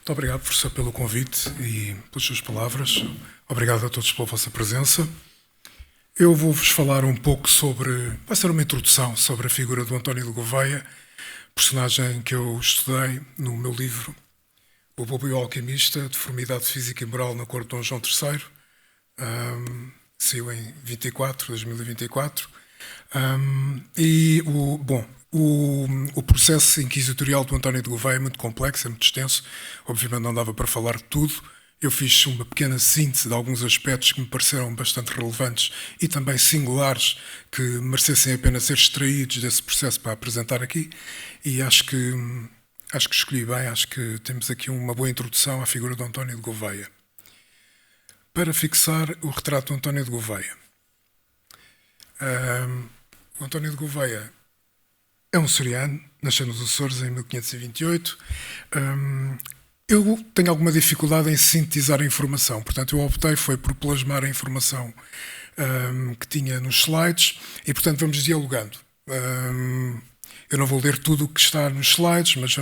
Muito obrigado, professor, pelo convite e pelas suas palavras. Obrigado a todos pela vossa presença. Eu vou-vos falar um pouco vai ser uma introdução sobre a figura do António de Gouveia, personagem que eu estudei no meu livro O Bobo e o Alquimista, Deformidade Física e Moral na Corte de Dom João III. Saiu em 2024. O processo inquisitorial do António de Gouveia é muito complexo, é muito extenso. Obviamente não dava para falar de tudo. Eu fiz uma pequena síntese de alguns aspectos que me pareceram bastante relevantes e também singulares, que merecessem a pena ser extraídos desse processo para apresentar aqui. E acho que escolhi bem, acho que temos aqui uma boa introdução à figura do António de Gouveia. Para fixar o retrato do António de Gouveia. O António de Gouveia é um açoriano, nasceu nos Açores em 1528. Eu tenho alguma dificuldade em sintetizar a informação, portanto eu optei por plasmar a informação que tinha nos slides e, portanto, vamos dialogando. Eu não vou ler tudo o que está nos slides, mas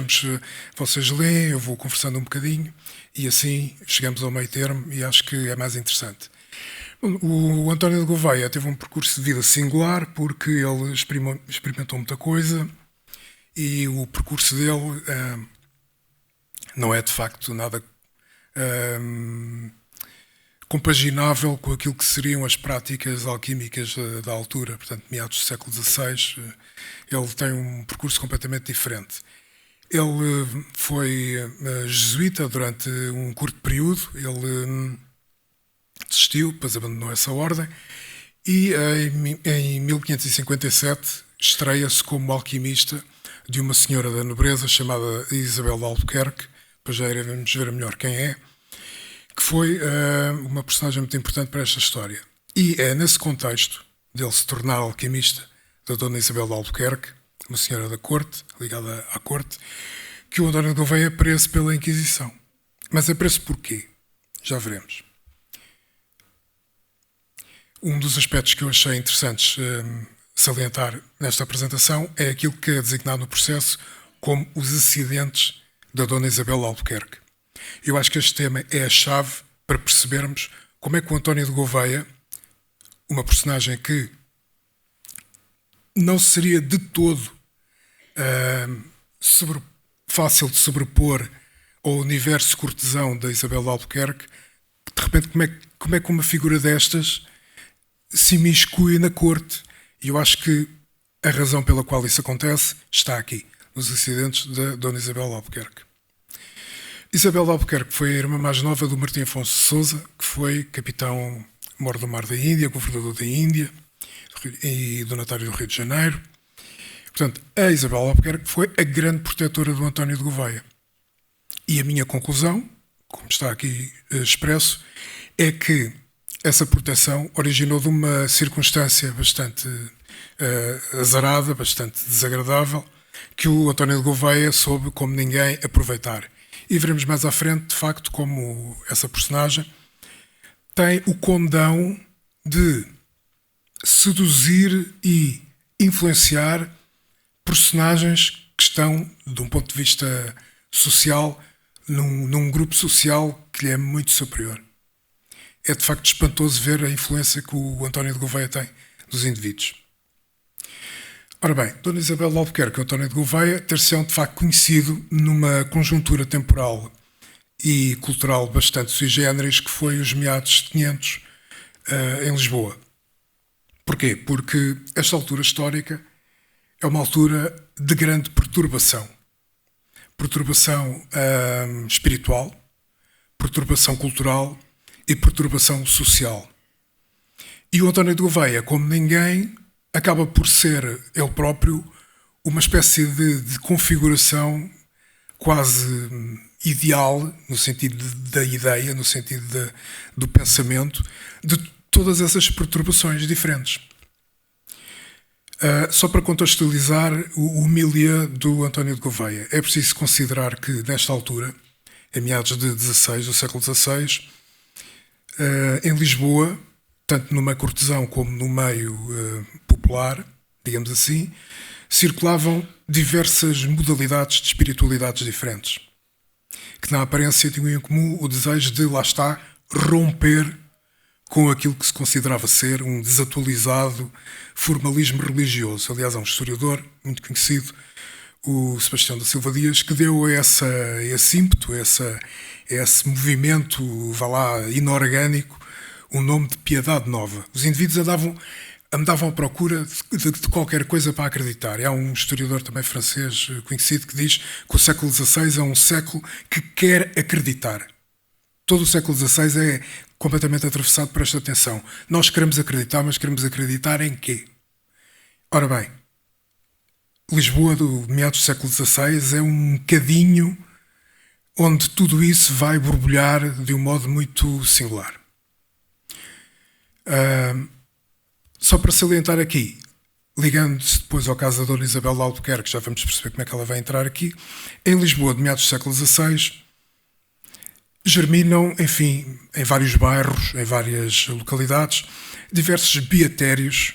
vocês leem, eu vou conversando um bocadinho e assim chegamos ao meio termo e acho que é mais interessante. O António de Gouveia teve um percurso de vida singular porque ele experimentou muita coisa e o percurso dele não é de facto nada compaginável com aquilo que seriam as práticas alquímicas da altura, portanto, meados do século XVI. Ele tem um percurso completamente diferente. Ele foi jesuíta durante um curto período, ele desistiu, depois abandonou essa ordem e em 1557 estreia-se como alquimista de uma senhora da nobreza chamada Isabel de Albuquerque, depois já iremos ver melhor quem é, que foi uma personagem muito importante para esta história. E é nesse contexto dele se tornar alquimista da dona Isabel de Albuquerque, uma senhora da corte, ligada à corte, que o António de Gouveia é preso pela Inquisição. Mas é preso porquê? Já veremos. Um dos aspectos que eu achei interessantes salientar nesta apresentação é aquilo que é designado no processo como os acidentes da dona Isabel de Albuquerque. Eu acho que este tema é a chave para percebermos como é que o António de Gouveia, uma personagem que não seria de todo fácil de sobrepor ao universo cortesão da Isabel de Albuquerque, de repente como é que uma figura destas se imiscui na corte. E eu acho que a razão pela qual isso acontece está aqui, nos acidentes da dona Isabel de Albuquerque. Isabel de Albuquerque foi a irmã mais nova do Martim Afonso de Sousa, que foi capitão mor do Mar da Índia, governador da Índia e donatário do Rio de Janeiro. Portanto, a Isabel de Albuquerque foi a grande protetora do António de Gouveia. E a minha conclusão, como está aqui expresso, é que essa proteção originou de uma circunstância bastante azarada, bastante desagradável, que o António de Gouveia soube, como ninguém, aproveitar. E veremos mais à frente, de facto, como essa personagem tem o condão de seduzir e influenciar personagens que estão, de um ponto de vista social, num grupo social que lhe é muito superior. É de facto espantoso ver a influência que o António de Gouveia tem dos indivíduos. Ora bem, Dona Isabel de Albuquerque e António de Gouveia ter-se-ão de facto conhecido numa conjuntura temporal e cultural bastante sui generis, que foi os meados de 500 em Lisboa. Porquê? Porque esta altura histórica é uma altura de grande perturbação. Perturbação espiritual, perturbação cultural e perturbação social. E o António de Gouveia, como ninguém, acaba por ser ele próprio uma espécie de configuração quase ideal, no sentido da ideia, no sentido do pensamento, de todas essas perturbações diferentes. Só para contextualizar o milieu do António de Gouveia, é preciso considerar que, nesta altura, em meados do século XVI, em Lisboa, tanto no meio cortesão como no meio popular, digamos assim, circulavam diversas modalidades de espiritualidades diferentes, que na aparência tinham em comum o desejo de, lá está, romper com aquilo que se considerava ser um desatualizado formalismo religioso. Aliás, há um historiador muito conhecido, o Sebastião da Silva Dias, que deu esse ímpeto, esse movimento, vá lá, inorgânico, o nome de piedade nova. Os indivíduos andavam à procura de qualquer coisa para acreditar. E há um historiador também francês conhecido que diz que o século XVI é um século que quer acreditar. Todo o século XVI é completamente atravessado por esta tensão. Nós queremos acreditar, mas queremos acreditar em quê? Ora bem, Lisboa do meados do século XVI é um bocadinho onde tudo isso vai borbulhar de um modo muito singular. Só para salientar aqui, ligando-se depois ao caso da Dona Isabel de Albuquerque, já vamos perceber como é que ela vai entrar aqui, em Lisboa de meados do século XVI, germinam, enfim, em vários bairros, em várias localidades, diversos beatérios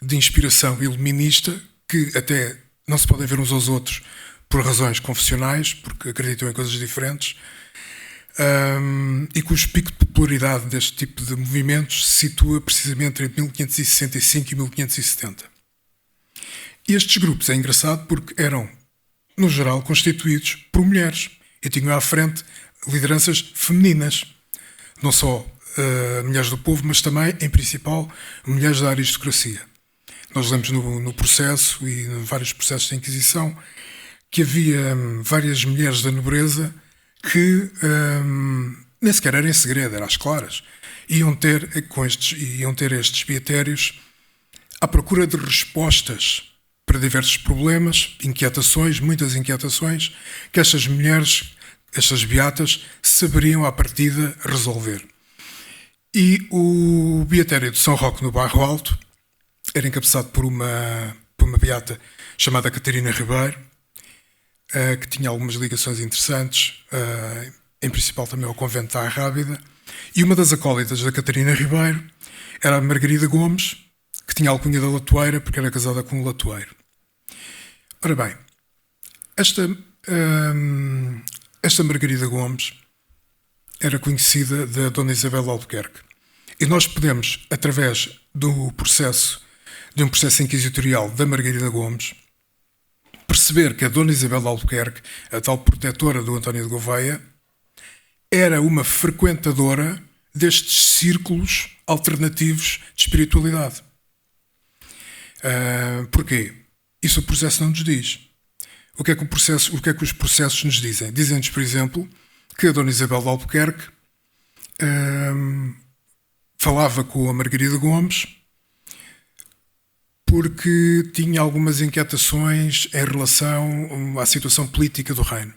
de inspiração iluminista que até não se podem ver uns aos outros por razões confessionais, porque acreditam em coisas diferentes, e cujo pico de popularidade deste tipo de movimentos se situa precisamente entre 1565 e 1570. E estes grupos é engraçado porque eram, no geral, constituídos por mulheres e tinham à frente lideranças femininas, não só mulheres do povo, mas também, em principal, mulheres da aristocracia. Nós lemos no processo e em vários processos de Inquisição que havia várias mulheres da nobreza que nem sequer era em segredo, era às claras. Iam ter estes beatérios à procura de respostas para diversos problemas, inquietações, muitas inquietações, que estas mulheres, estas beatas, saberiam à partida resolver. E o beatério de São Roque, no Bairro Alto, era encabeçado por uma beata chamada Catarina Ribeiro, que tinha algumas ligações interessantes, em principal também ao convento da Arrábida, e uma das acólitas da Catarina Ribeiro era a Margarida Gomes, que tinha a alcunha da Latoeira, porque era casada com um latoeiro. Ora bem, esta Margarida Gomes era conhecida da Dona Isabel de Albuquerque. E nós podemos, através de um processo inquisitorial da Margarida Gomes, perceber que a Dona Isabel de Albuquerque, a tal protetora do António de Gouveia, era uma frequentadora destes círculos alternativos de espiritualidade. Porquê? Isso o processo não nos diz. O que é que os processos nos dizem? Dizem-nos, por exemplo, que a Dona Isabel de Albuquerque falava com a Margarida Gomes porque tinha algumas inquietações em relação à situação política do reino.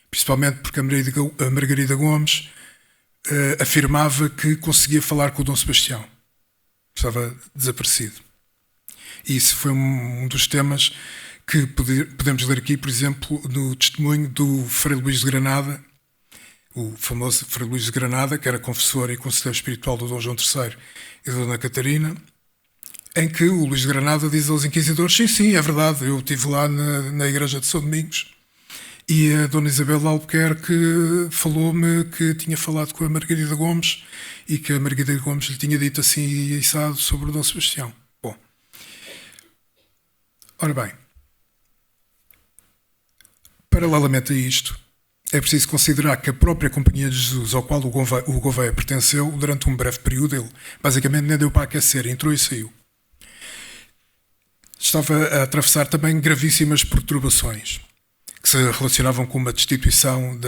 Principalmente porque a Margarida Gomes afirmava que conseguia falar com o Dom Sebastião. Estava desaparecido. E isso foi um dos temas que podemos ler aqui, por exemplo, no testemunho do Frei Luís de Granada, o famoso Frei Luís de Granada, que era confessor e conselheiro espiritual do Dom João III e da Dona Catarina, em que o Luís de Granada diz aos inquisidores: sim, é verdade, eu estive lá na igreja de São Domingos e a Dona Isabel de Albuquerque falou-me que tinha falado com a Margarida Gomes e que a Margarida Gomes lhe tinha dito assim e assado sobre o Dom Sebastião. Bom, ora bem, paralelamente a isto, é preciso considerar que a própria Companhia de Jesus, ao qual o Gouveia pertenceu, durante um breve período, ele basicamente nem deu para aquecer, entrou e saiu. Estava a atravessar também gravíssimas perturbações que se relacionavam com uma destituição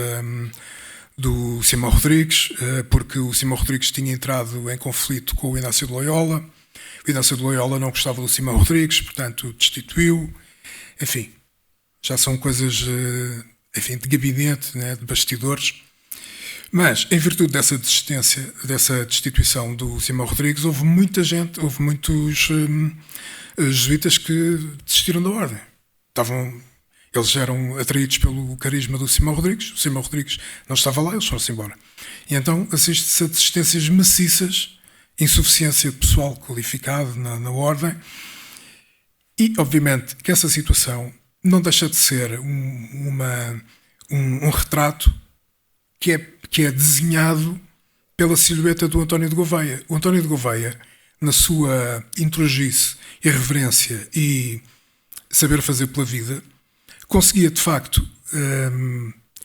do Simão Rodrigues, porque o Simão Rodrigues tinha entrado em conflito com o Inácio de Loyola. O Inácio de Loyola não gostava do Simão Rodrigues, portanto destituiu. Enfim, já são coisas de gabinete, né, de bastidores. Mas, em virtude dessa destituição do Simão Rodrigues, houve muitos jesuítas que desistiram da ordem. Eles eram atraídos pelo carisma do Simão Rodrigues. O Simão Rodrigues não estava lá, eles foram-se embora. E então assiste-se a desistências maciças, insuficiência de pessoal qualificado na ordem. E, obviamente, que essa situação não deixa de ser um retrato que é desenhado pela silhueta do António de Gouveia. O António de Gouveia, na sua introjice, irreverência e saber fazer pela vida, conseguia, de facto,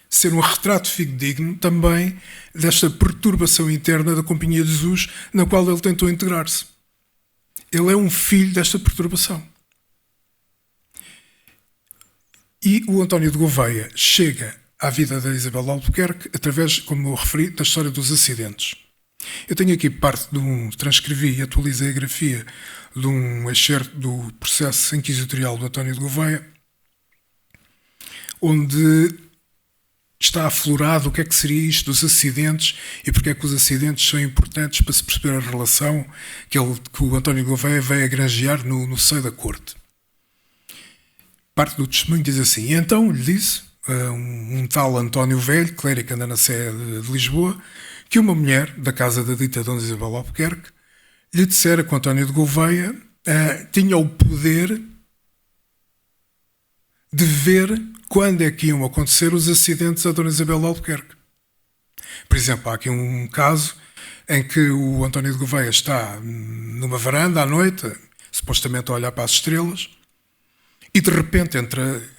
ser um retrato fidedigno também desta perturbação interna da Companhia de Jesus, na qual ele tentou integrar-se. Ele é um filho desta perturbação. E o António de Gouveia chega à vida da Isabel Albuquerque através, como eu referi, da história dos acidentes. Eu tenho aqui parte transcrevi e atualizei a grafia de um excerto do processo inquisitorial do António de Gouveia, onde está aflorado o que é que seria isto dos acidentes e porque é que os acidentes são importantes para se perceber a relação que o António de Gouveia veio a granjear no seio da corte. Parte do testemunho diz assim: e então lhe disse um tal António Velho, clérigo que anda na Sé de Lisboa, que uma mulher da casa da dita Dona Isabel Albuquerque lhe dissera que o António de Gouveia tinha o poder de ver quando é que iam acontecer os acidentes a Dona Isabel Albuquerque. Por exemplo, há aqui um caso em que o António de Gouveia está numa varanda à noite, supostamente a olhar para as estrelas, e de repente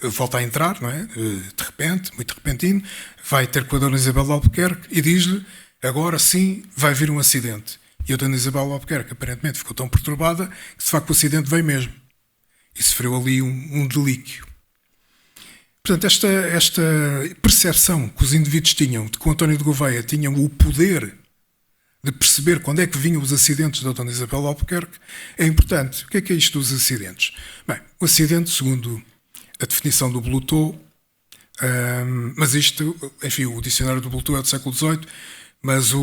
volta a entrar, não é? De repente, muito repentino, vai ter com a Dona Isabel Albuquerque e diz-lhe: agora sim vai vir um acidente. E a Dona Isabel Albuquerque aparentemente ficou tão perturbada que de facto o acidente veio mesmo. E sofreu ali um delíquio. Portanto, esta percepção que os indivíduos tinham de que o António de Gouveia tinha o poder de perceber quando é que vinham os acidentes da Dona Isabel Albuquerque é importante. O que é isto dos acidentes? Bem, o acidente, segundo a definição do Blutot, mas isto, enfim, o dicionário do Blutot é do século XVIII, mas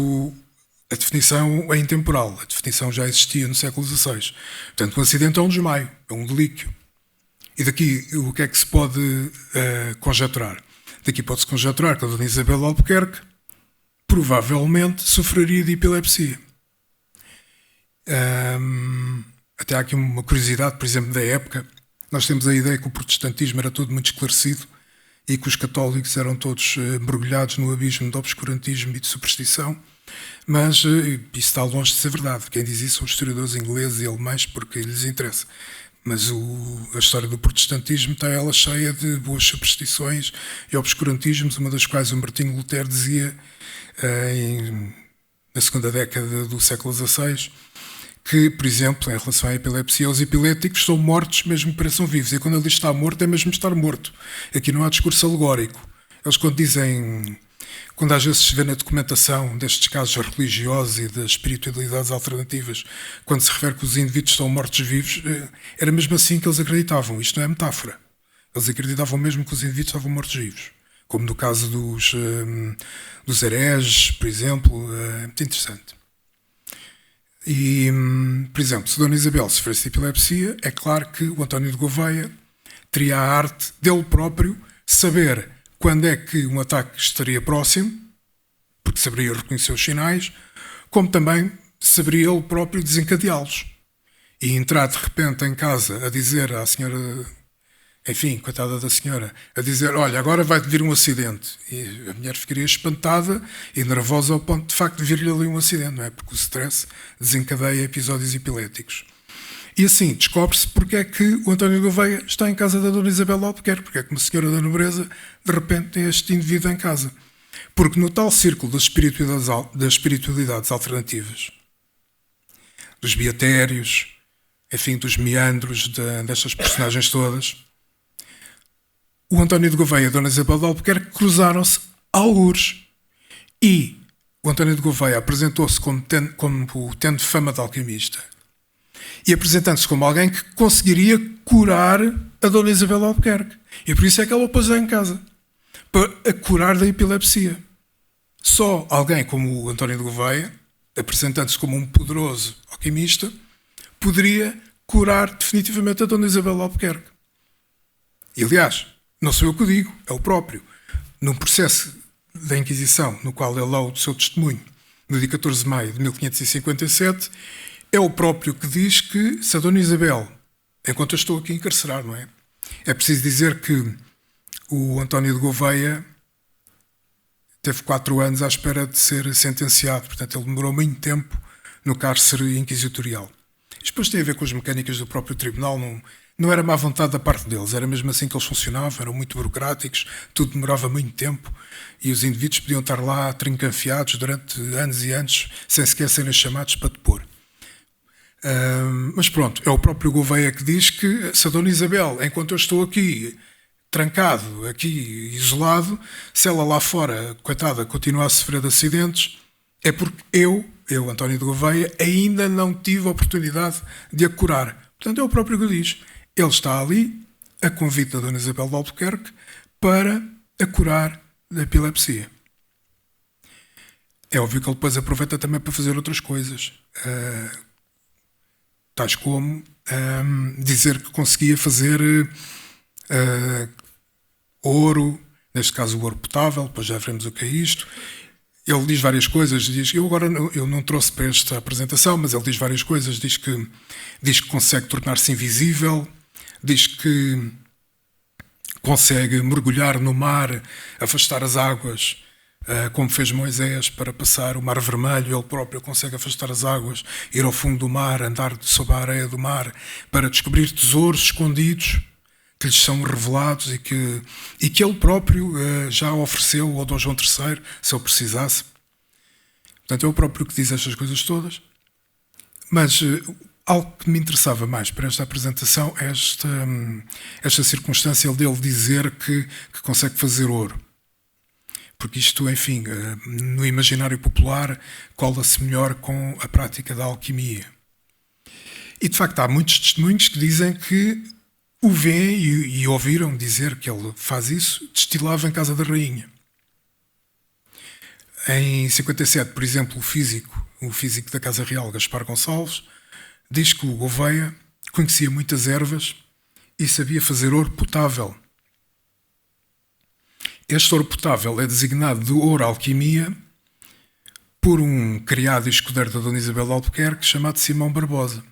a definição é intemporal. A definição já existia no século XVI. Portanto, um acidente é um desmaio, é um delíquio. E daqui, o que é que se pode conjecturar? Daqui pode-se conjecturar que a Dona Isabel Albuquerque provavelmente sofreria de epilepsia. Até há aqui uma curiosidade, por exemplo, da época. Nós temos a ideia que o protestantismo era todo muito esclarecido e que os católicos eram todos mergulhados no abismo de obscurantismo e de superstição, mas isso está longe de ser verdade. Quem diz isso são os historiadores ingleses e alemães porque lhes interessa. Mas a história do protestantismo está ela cheia de boas superstições e obscurantismos, uma das quais o Martinho Lutero dizia na segunda década do século XVI, que, por exemplo, em relação à epilepsia, os epiléticos são mortos mesmo que pareçam vivos. E quando ele diz está morto, é mesmo estar morto. Aqui não há discurso alegórico. Eles quando às vezes se vê na documentação destes casos religiosos e das espiritualidades alternativas, quando se refere que os indivíduos estão mortos-vivos, era mesmo assim que eles acreditavam. Isto não é metáfora. Eles acreditavam mesmo que os indivíduos estavam mortos-vivos. Como no caso dos hereges, por exemplo. É muito interessante. E, por exemplo, se Dona Isabel sofresse de epilepsia, é claro que o António de Gouveia teria a arte dele próprio saber quando é que um ataque estaria próximo, porque saberia reconhecer os sinais, como também saberia ele próprio desencadeá-los. E entrar de repente em casa a dizer à senhora, enfim, coitada da senhora, a dizer: olha, agora vai vir um acidente. E a mulher ficaria espantada e nervosa ao ponto de facto de vir-lhe ali um acidente, não é? Porque o stress desencadeia episódios epiléticos. E assim descobre-se porque é que o António Gouveia está em casa da Dona Isabel Albuquerque, porque é que uma senhora da nobreza de repente tem este indivíduo em casa. Porque no tal círculo das espiritualidades alternativas, dos beatérios, enfim, dos meandros destas personagens todas, o António de Gouveia e a Dona Isabel de Albuquerque cruzaram-se algures. E o António de Gouveia apresentou-se como tendo fama de alquimista e apresentando-se como alguém que conseguiria curar a Dona Isabel de Albuquerque. E por isso é que ela o pôs em casa, para a curar da epilepsia. Só alguém como o António de Gouveia, apresentando-se como um poderoso alquimista, poderia curar definitivamente a Dona Isabel de Albuquerque. E, aliás, não sou eu que o digo, é o próprio. Num processo da Inquisição, no qual ele dá o seu testemunho, no dia 14 de maio de 1557, é o próprio que diz que se a Dona Isabel, enquanto eu estou aqui encarcerado, não é? É preciso dizer que o António de Gouveia teve 4 anos à espera de ser sentenciado. Portanto, ele demorou muito tempo no cárcere inquisitorial. Isto depois tem a ver com as mecânicas do próprio tribunal. Não era má vontade da parte deles, era mesmo assim que eles funcionavam, eram muito burocráticos, tudo demorava muito tempo e os indivíduos podiam estar lá trincanfiados durante anos e anos sem sequer serem chamados para depor. Mas pronto, é o próprio Gouveia que diz que se a Dona Isabel, enquanto eu estou aqui trancado, aqui isolado, se ela lá fora, coitada, continua a sofrer de acidentes, é porque eu, António de Gouveia, ainda não tive a oportunidade de a curar. Portanto, é o próprio que diz. Ele está ali, a convite da Dona Isabel de Albuquerque, para a curar da epilepsia. É óbvio que ele depois aproveita também para fazer outras coisas. Tais como dizer que conseguia fazer ouro, neste caso o ouro potável, depois já veremos o que é isto. Ele diz várias coisas, eu não trouxe para esta apresentação, mas ele diz várias coisas, diz que consegue tornar-se invisível, diz que consegue mergulhar no mar, afastar as águas, como fez Moisés para passar o Mar Vermelho, ele próprio consegue afastar as águas, ir ao fundo do mar, andar sob a areia do mar, para descobrir tesouros escondidos que lhes são revelados e que ele próprio já ofereceu ao Dom João III, se ele precisasse. Portanto, é o próprio que diz estas coisas todas. Mas algo que me interessava mais para esta apresentação é esta circunstância dele dizer que consegue fazer ouro. Porque isto, enfim, no imaginário popular, cola-se melhor com a prática da alquimia. E, de facto, há muitos testemunhos que dizem que o veem e ouviram dizer que ele faz isso, destilava em casa da rainha. Em 57, por exemplo, o físico da Casa Real, Gaspar Gonçalves, diz que o Gouveia conhecia muitas ervas e sabia fazer ouro potável. Este ouro potável é designado de ouro alquimia por um criado e escudeiro da Dona Isabel de Albuquerque chamado Simão Barbosa,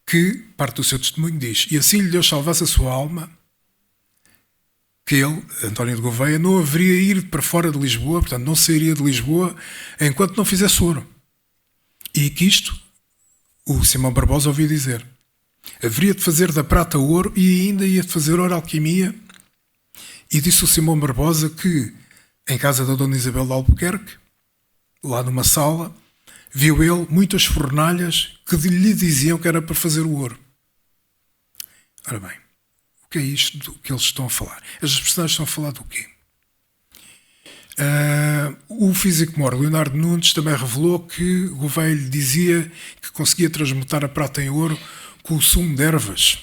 que, parte do seu testemunho, diz: e assim lhe Deus salvasse a sua alma, que ele, António de Gouveia, não haveria ir para fora de Lisboa, portanto não sairia de Lisboa enquanto não fizesse ouro. E que isto, o Simão Barbosa ouvia dizer, haveria de fazer da prata ouro e ainda ia de fazer ouro alquimia. E disse o Simão Barbosa que, em casa da Dona Isabel de Albuquerque, lá numa sala, viu ele muitas fornalhas que lhe diziam que era para fazer o ouro. Ora bem, o que é isto do que eles estão a falar? As personagens estão a falar do quê? O físico-mor Leonardo Nunes também revelou que Gouveia lhe dizia que conseguia transmutar a prata em ouro com o sumo de ervas.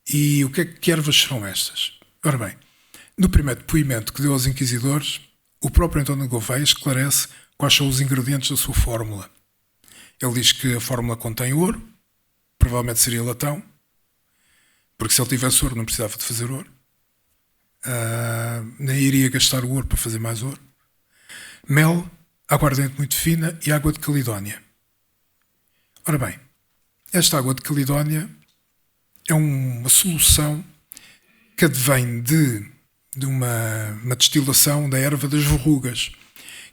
E que ervas serão estas? Ora bem, no primeiro depoimento que deu aos inquisidores, o próprio António de Gouveia esclarece quais são os ingredientes da sua fórmula. Ele diz que a fórmula contém ouro, provavelmente seria latão, porque se ele tivesse ouro não precisava de fazer ouro, nem iria gastar o ouro para fazer mais ouro. Mel, aguardente muito fina e água de Calidónia. Ora bem, esta água de Calidónia é uma solução que advém de uma destilação da erva das verrugas,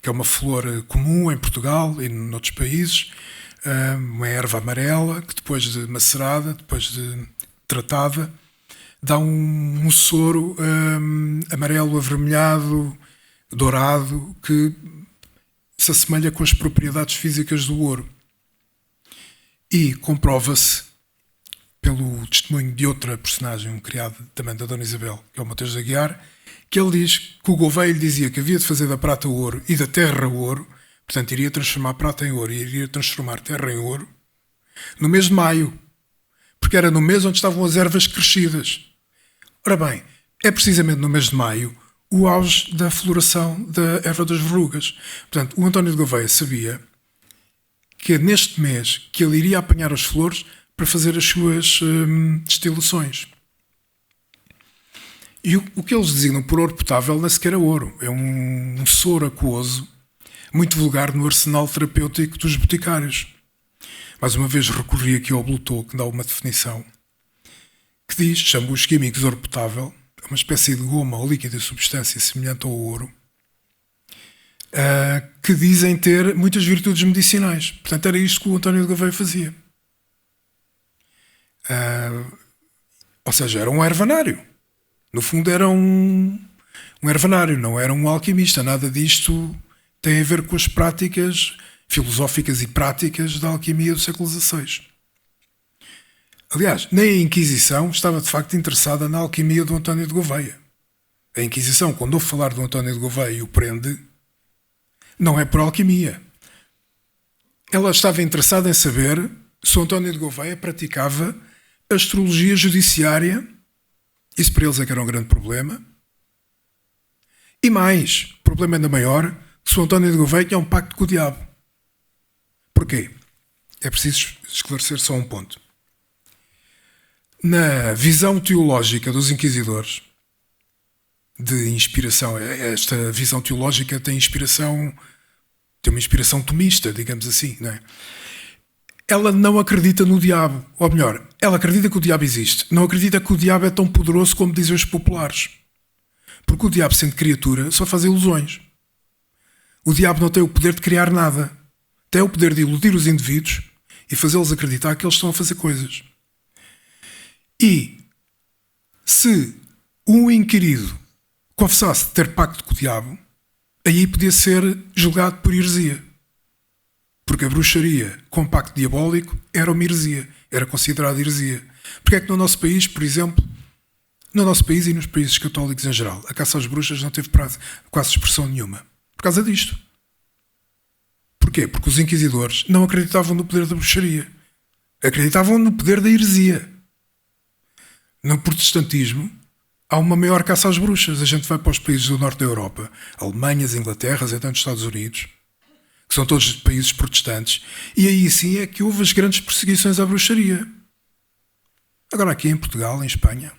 que é uma flor comum em Portugal e noutros países, uma erva amarela que depois de macerada, depois de tratada, dá um soro amarelo, avermelhado, dourado, que se assemelha com as propriedades físicas do ouro. E comprova-se pelo testemunho de outra personagem, um criado também da Dona Isabel, que é o Mateus de Aguiar, que ele diz que o Gouveia lhe dizia que havia de fazer da prata ouro e da terra ouro, portanto iria transformar prata em ouro e iria transformar terra em ouro, no mês de maio, porque era no mês onde estavam as ervas crescidas. Ora bem, é precisamente no mês de maio o auge da floração da erva das verrugas. Portanto, o António de Gouveia sabia que é neste mês que ele iria apanhar as flores para fazer as suas destilações. E o que eles designam por ouro potável nem sequer é ouro. É um soro aquoso, muito vulgar no arsenal terapêutico dos boticários. Mais uma vez recorri aqui ao Blutot, que dá uma definição, que diz, chama os químicos ouro potável, uma espécie de goma ou líquido de substância semelhante ao ouro, que dizem ter muitas virtudes medicinais. Portanto, era isto que o António de Gouveia fazia. Ou seja, era um ervanário. No fundo, era um ervanário, não era um alquimista. Nada disto tem a ver com as práticas filosóficas e práticas da alquimia do século XVI. Aliás, nem a Inquisição estava de facto interessada na alquimia do António de Gouveia. A Inquisição, quando ouve falar do António de Gouveia e o prende, não é por alquimia. Ela estava interessada em saber se o António de Gouveia praticava astrologia judiciária. Isso para eles é que era um grande problema. E mais, problema ainda maior, se o António de Gouveia tinha um pacto com o diabo. Porquê? É preciso esclarecer só um ponto. Na visão teológica dos inquisidores, de inspiração, esta visão teológica tem uma inspiração tomista, digamos assim, não é? Ela não acredita no diabo, ou melhor, ela acredita que o diabo existe, não acredita que o diabo é tão poderoso como dizem os populares. Porque o diabo, sendo criatura, só faz ilusões. O diabo não tem o poder de criar nada. Tem o poder de iludir os indivíduos e fazê-los acreditar que eles estão a fazer coisas. E se um inquirido confessasse ter pacto com o diabo, aí podia ser julgado por heresia. Porque a bruxaria com pacto diabólico era uma heresia, era considerada heresia. Porque é que no nosso país, por exemplo, no nosso país e nos países católicos em geral, a caça às bruxas não teve quase expressão nenhuma? Por causa disto. Porquê? Porque os inquisidores não acreditavam no poder da bruxaria. Acreditavam no poder da heresia. No protestantismo, há uma maior caça às bruxas. A gente vai para os países do norte da Europa, Alemanhas, Inglaterras, até nos Estados Unidos, que são todos países protestantes, e aí sim é que houve as grandes perseguições à bruxaria. Agora aqui em Portugal, em Espanha.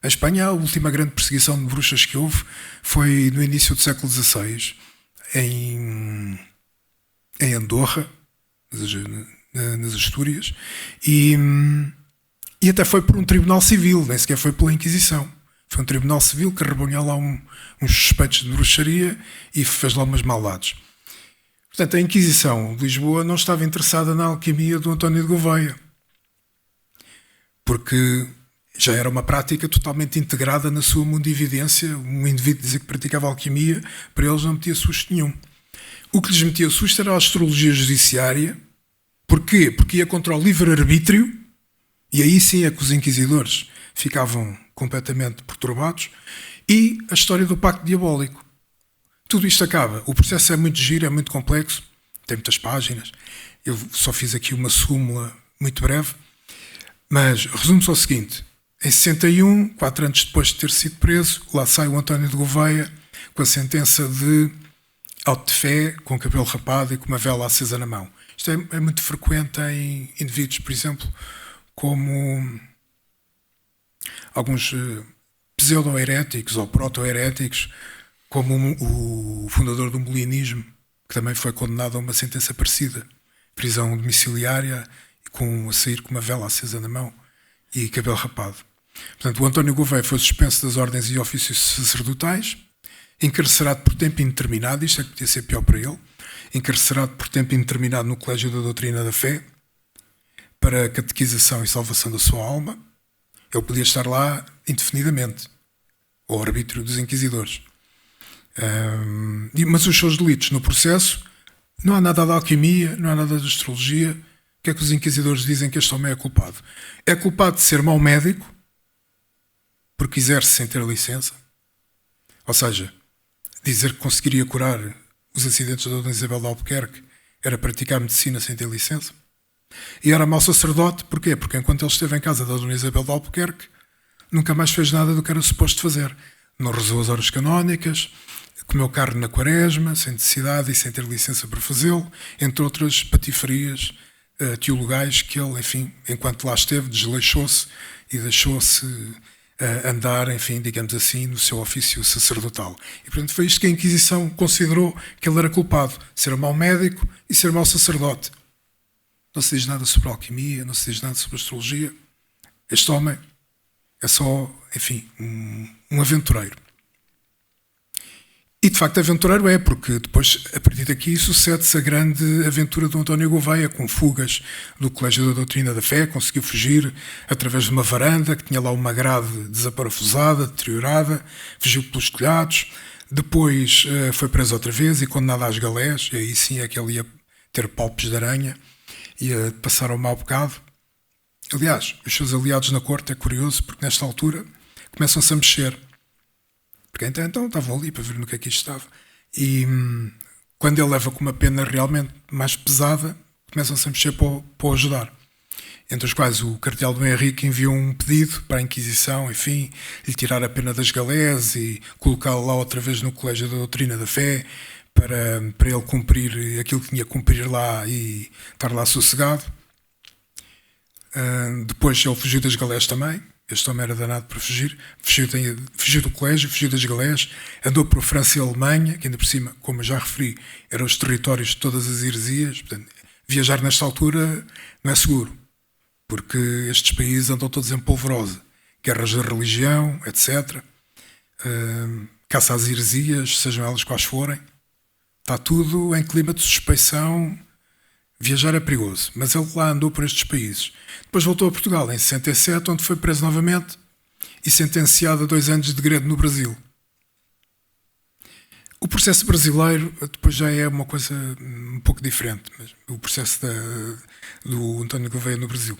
Em Espanha, a última grande perseguição de bruxas que houve foi no início do século XVI, em Andorra, nas Astúrias, e até foi por um tribunal civil, nem sequer foi pela Inquisição. Foi um tribunal civil que arrebonhou lá uns suspeitos de bruxaria e fez lá umas maldades. Portanto, a Inquisição de Lisboa não estava interessada na alquimia do António de Gouveia, porque já era uma prática totalmente integrada na sua mundividência. Um indivíduo dizer que praticava alquimia, para eles não metia susto nenhum. O que lhes metia susto era a astrologia judiciária. Porquê? Porque ia contra o livre-arbítrio, e aí sim é que os inquisidores ficavam completamente perturbados, e a história do pacto diabólico. Tudo isto acaba. O processo é muito giro, é muito complexo, tem muitas páginas. Eu só fiz aqui uma súmula muito breve, mas resumo-se ao seguinte. Em 61, 4 anos depois de ter sido preso, lá sai o António de Gouveia com a sentença de auto de fé, com cabelo rapado e com uma vela acesa na mão. Isto é muito frequente em indivíduos, por exemplo, como alguns pseudo-heréticos ou proto-heréticos, como o fundador do molinismo, que também foi condenado a uma sentença parecida, prisão domiciliária, a sair com uma vela acesa na mão e cabelo rapado. Portanto, o António Gouveia foi suspenso das ordens e ofícios sacerdotais, encarcerado por tempo indeterminado, isto é que podia ser pior para ele, encarcerado por tempo indeterminado no Colégio da Doutrina da Fé, para a catequização e salvação da sua alma. Ele podia estar lá indefinidamente, ao arbítrio dos inquisidores. Mas os seus delitos no processo, não há nada de alquimia, não há nada de astrologia. O que é que os inquisidores dizem que este homem é culpado? É culpado de ser mau médico, porque exerce sem ter licença. Ou seja, dizer que conseguiria curar os acidentes da Dona Isabel de Albuquerque era praticar medicina sem ter licença. E era mau sacerdote, porquê? Porque enquanto ele esteve em casa da Dona Isabel de Albuquerque, nunca mais fez nada do que era suposto fazer. Não rezou as horas canónicas, comeu carne na quaresma, sem necessidade e sem ter licença para fazê-lo, entre outras patifarias teologais que ele, enfim, enquanto lá esteve, desleixou-se e deixou-se andar, enfim, digamos assim, no seu ofício sacerdotal. E, portanto, foi isto que a Inquisição considerou que ele era culpado, ser mau médico e ser mau sacerdote. Não se diz nada sobre alquimia, não se diz nada sobre astrologia. Este homem É só, enfim, um aventureiro. E de facto aventureiro é, porque depois, a partir daqui, sucede-se a grande aventura do António Gouveia, com fugas do Colégio da Doutrina da Fé, conseguiu fugir através de uma varanda que tinha lá uma grade desaparafusada, deteriorada, fugiu pelos telhados, depois foi preso outra vez e condenado às galés, e aí sim é que ele ia ter palpos de aranha, ia passar ao mau bocado. Aliás, os seus aliados na corte, é curioso, porque nesta altura começam-se a mexer. Porque então estavam ali para ver no que é que isto estava. E quando ele leva com uma pena realmente mais pesada, começam-se a mexer para o ajudar. Entre os quais o cardeal Dom Henrique enviou um pedido para a Inquisição, enfim, lhe tirar a pena das galés e colocá-lo lá outra vez no Colégio da Doutrina da Fé, para ele cumprir aquilo que tinha que cumprir lá e estar lá sossegado. Depois ele fugiu das galés também. Este homem era danado para fugir. Fugiu do colégio, fugiu das galés, andou por França e Alemanha, que ainda por cima, como eu já referi, eram os territórios de todas as heresias. Portanto, viajar nesta altura não é seguro, porque estes países andam todos em polvorosa. Guerras de religião, etc. Caça às heresias, sejam elas quais forem. Está tudo em clima de suspeição. Viajar é perigoso, mas ele lá andou por estes países. Depois voltou a Portugal em 67, onde foi preso novamente e sentenciado a 2 anos de degredo no Brasil. O processo brasileiro depois já é uma coisa um pouco diferente, mas o processo do António Gouveia no Brasil.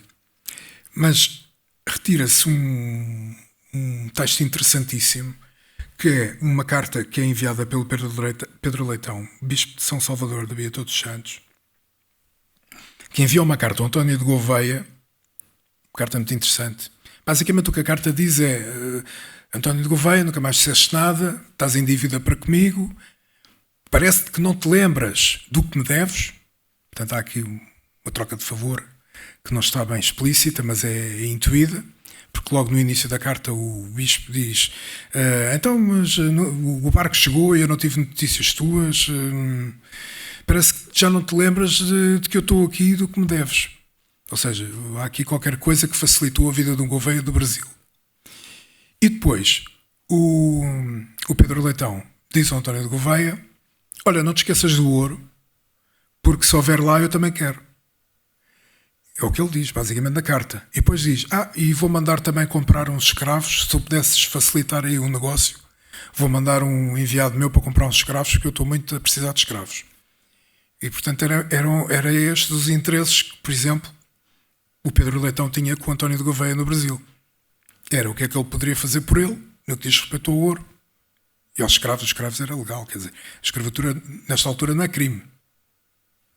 Mas retira-se um texto interessantíssimo, que é uma carta que é enviada pelo Pedro Leitão, bispo de São Salvador da Beata dos Santos, que enviou uma carta ao António de Gouveia, uma carta muito interessante. Basicamente o que a carta diz é: António de Gouveia, nunca mais disseste nada, estás em dívida para comigo, parece-te que não te lembras do que me deves. Portanto, há aqui uma troca de favor que não está bem explícita, mas é intuída, porque logo no início da carta o bispo diz: então, mas o barco chegou e eu não tive notícias tuas, parece que já não te lembras de que eu estou aqui e do que me deves. Ou seja, há aqui qualquer coisa que facilitou a vida de um Gouveia do Brasil. E depois, o Pedro Leitão diz ao António de Gouveia: olha, não te esqueças do ouro, porque se houver lá eu também quero. É o que ele diz, basicamente, na carta. E depois diz: e vou mandar também comprar uns escravos, se tu pudesses facilitar aí um negócio, vou mandar um enviado meu para comprar uns escravos, porque eu estou muito a precisar de escravos. E, portanto, era estes os interesses que, por exemplo, o Pedro Leitão tinha com o António de Gouveia no Brasil. Era o que é que ele poderia fazer por ele, no que diz respeito ao ouro. E aos escravos, os escravos era legal, quer dizer, a escravatura, nesta altura, não é crime.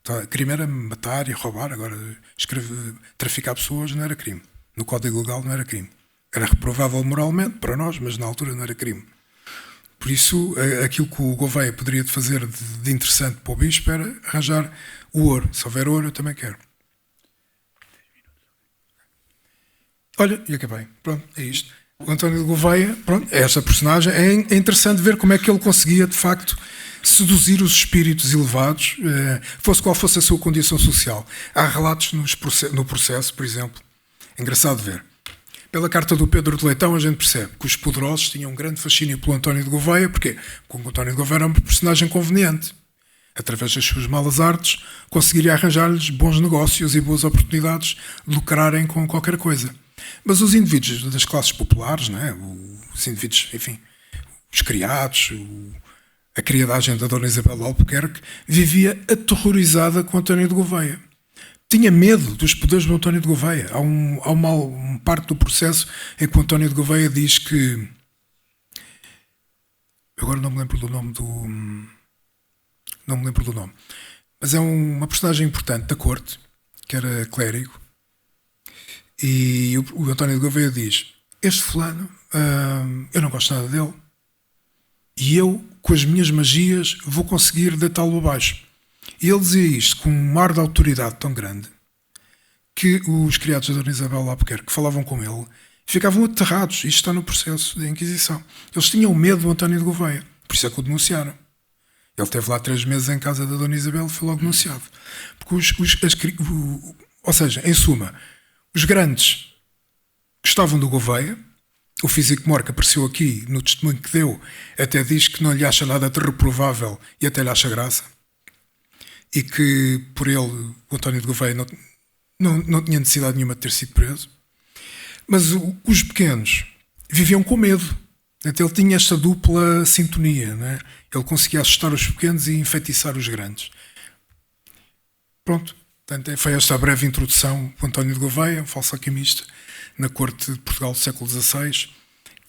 Então, crime era matar e roubar, agora traficar pessoas não era crime. No Código Legal não era crime. Era reprovável moralmente para nós, mas na altura não era crime. Por isso, aquilo que o Gouveia poderia fazer de interessante para o bispo era arranjar o ouro. Se houver ouro, eu também quero. Olha, e acabei. Pronto, é isto. O António de Gouveia, pronto, é esta personagem. É interessante ver como é que ele conseguia, de facto, seduzir os espíritos elevados, fosse qual fosse a sua condição social. Há relatos no processo, por exemplo. É engraçado ver. Pela carta do Pedro de Leitão, a gente percebe que os poderosos tinham um grande fascínio pelo António de Gouveia. Porquê? Porque o António de Gouveia era um personagem conveniente. Através das suas malas artes, conseguiria arranjar-lhes bons negócios e boas oportunidades de lucrarem com qualquer coisa. Mas os indivíduos das classes populares, não é? Os indivíduos, enfim, os criados, a criadagem da Dona Isabel de Albuquerque, vivia aterrorizada com António de Gouveia. Tinha medo dos poderes do António de Gouveia. Há uma parte do processo em que o António de Gouveia diz que... Agora não me lembro do nome Não me lembro do nome. Mas é uma personagem importante da corte, que era clérigo. E o António de Gouveia diz: este fulano, eu não gosto nada dele. E eu, com as minhas magias, vou conseguir deitá-lo abaixo. E ele dizia isto com um ar de autoridade tão grande que os criados da Dona Isabel de Albuquerque que falavam com ele ficavam aterrados. Isto está no processo da Inquisição. Eles tinham medo do António de Gouveia. Por isso é que o denunciaram. Ele esteve lá 3 meses em casa da Dona Isabel e foi logo denunciado. Porque ou seja, em suma, os grandes gostavam do Gouveia, O Físico-Mor, que apareceu aqui no testemunho que deu, até diz que não lhe acha nada de reprovável e até lhe acha graça. E que por ele, o António de Gouveia, não tinha necessidade nenhuma de ter sido preso. Mas os pequenos viviam com medo. Portanto, ele tinha esta dupla sintonia. Né? Ele conseguia assustar os pequenos e enfeitiçar os grandes. Pronto. Portanto, foi esta a breve introdução do António de Gouveia, um falso alquimista, na corte de Portugal do século XVI,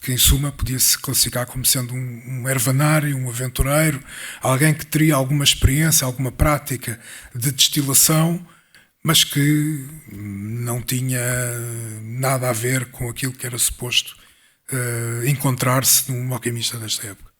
que em suma podia-se classificar como sendo um ervanário, um aventureiro, alguém que teria alguma experiência, alguma prática de destilação, mas que não tinha nada a ver com aquilo que era suposto encontrar-se num alquimista desta época.